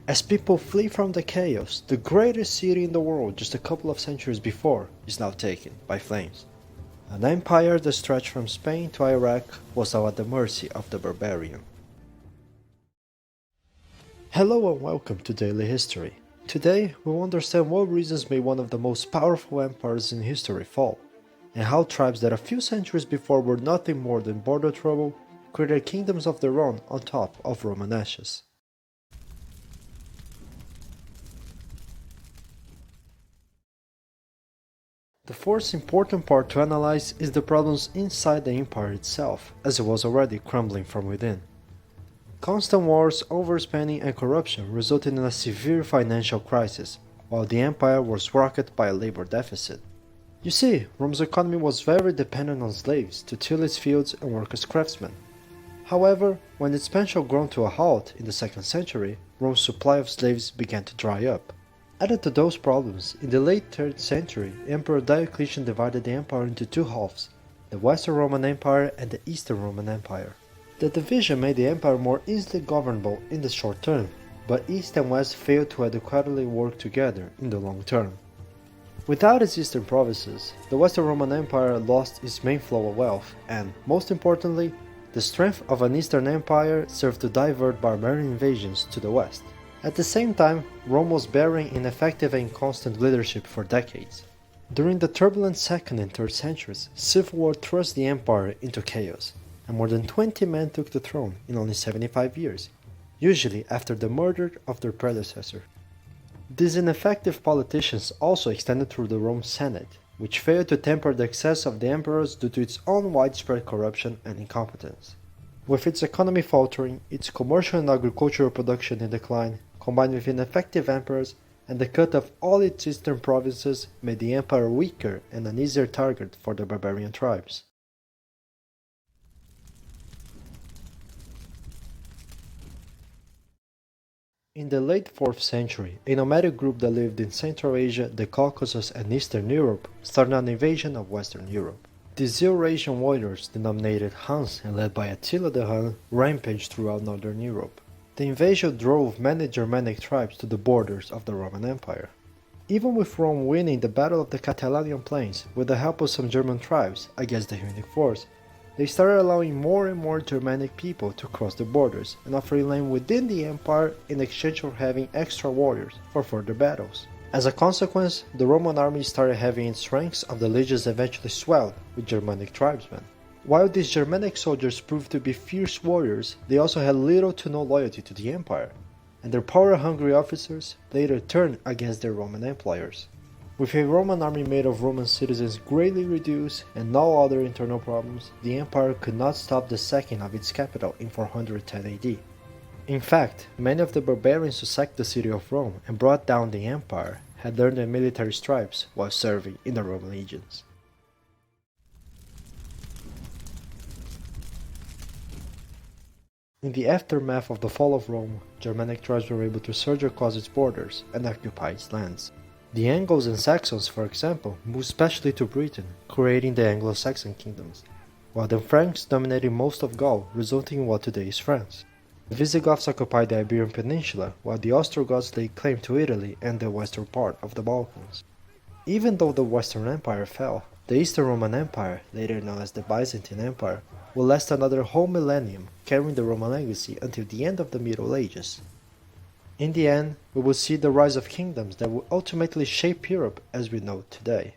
As people flee from the chaos, the greatest city in the world just a couple of centuries before is now taken by flames. An empire that stretched from Spain to Iraq was now at the mercy of the barbarian. Hello and welcome to Daily History. Today, we'll understand what reasons made one of the most powerful empires in history fall, and how tribes that a few centuries before were nothing more than border trouble created kingdoms of their own on top of Roman ashes. The first important part to analyze is the problems inside the empire itself, as it was already crumbling from within. Constant wars, overspending, and corruption resulted in a severe financial crisis, while the empire was rocked by a labor deficit. You see, Rome's economy was very dependent on slaves to till its fields and work as craftsmen. However, when expansion ground to a halt in the 2nd century, Rome's supply of slaves began to dry up. Added to those problems, in the late 3rd century, Emperor Diocletian divided the empire into two halves, the Western Roman Empire and the Eastern Roman Empire. The division made the empire more easily governable in the short term, but East and West failed to adequately work together in the long term. Without its eastern provinces, the Western Roman Empire lost its main flow of wealth, and, most importantly, the strength of an Eastern Empire served to divert barbarian invasions to the west. At the same time, Rome was bearing ineffective and inconstant leadership for decades. During the turbulent 2nd and 3rd centuries, civil war thrust the empire into chaos, and more than 20 men took the throne in only 75 years, usually after the murder of their predecessor. These ineffective politicians also extended through the Roman Senate, which failed to temper the excess of the emperors due to its own widespread corruption and incompetence. With its economy faltering, its commercial and agricultural production in decline, combined with ineffective emperors and the cut of all its eastern provinces, made the empire weaker and an easier target for the barbarian tribes. In the late 4th century, a nomadic group that lived in Central Asia, the Caucasus, and Eastern Europe started an invasion of Western Europe. These Eurasian warriors, denominated Huns and led by Attila the Hun, rampaged throughout northern Europe. The invasion drove many Germanic tribes to the borders of the Roman Empire. Even with Rome winning the Battle of the Catalanian Plains with the help of some German tribes against the Hunnic force, they started allowing more and more Germanic people to cross the borders and offering land within the empire in exchange for having extra warriors for further battles. As a consequence, the Roman army started having its ranks of the legions eventually swelled with Germanic tribesmen. While these Germanic soldiers proved to be fierce warriors, they also had little to no loyalty to the empire, and their power-hungry officers later turned against their Roman employers. With a Roman army made of Roman citizens greatly reduced and no other internal problems, the empire could not stop the sacking of its capital in 410 AD. In fact, many of the barbarians who sacked the city of Rome and brought down the empire had learned their military stripes while serving in the Roman legions. In the aftermath of the fall of Rome, Germanic tribes were able to surge across its borders and occupy its lands. The Angles and Saxons, for example, moved specially to Britain, creating the Anglo-Saxon kingdoms, while the Franks dominated most of Gaul, resulting in what today is France. The Visigoths occupied the Iberian Peninsula, while the Ostrogoths laid claim to Italy and the western part of the Balkans. Even though the Western Empire fell, the Eastern Roman Empire, later known as the Byzantine Empire, will last another whole millennium, carrying the Roman legacy until the end of the Middle Ages. In the end, we will see the rise of kingdoms that will ultimately shape Europe as we know it today.